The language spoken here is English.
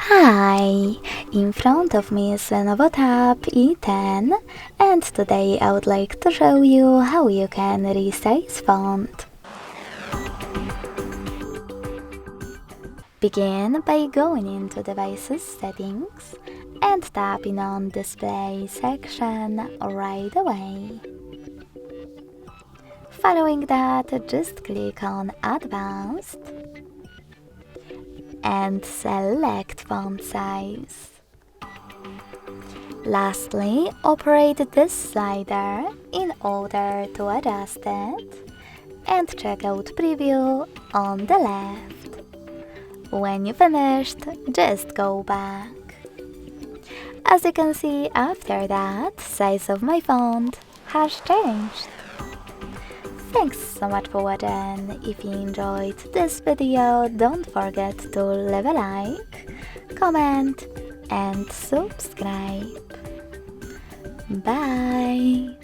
Hi! In front of me is Lenovo Tab E10 and today I would like to show you how you can resize font. Begin by going into Devices Settings and tapping on Display section right away. Following that, just click on Advanced and select font size. Lastly, operate this slider in order to adjust it and check out Preview on the left. When you finished, just go back. As you can see, after that, size of my font has changed. Thanks so much for watching. If you enjoyed this video, don't forget to leave a like, comment and subscribe. Bye!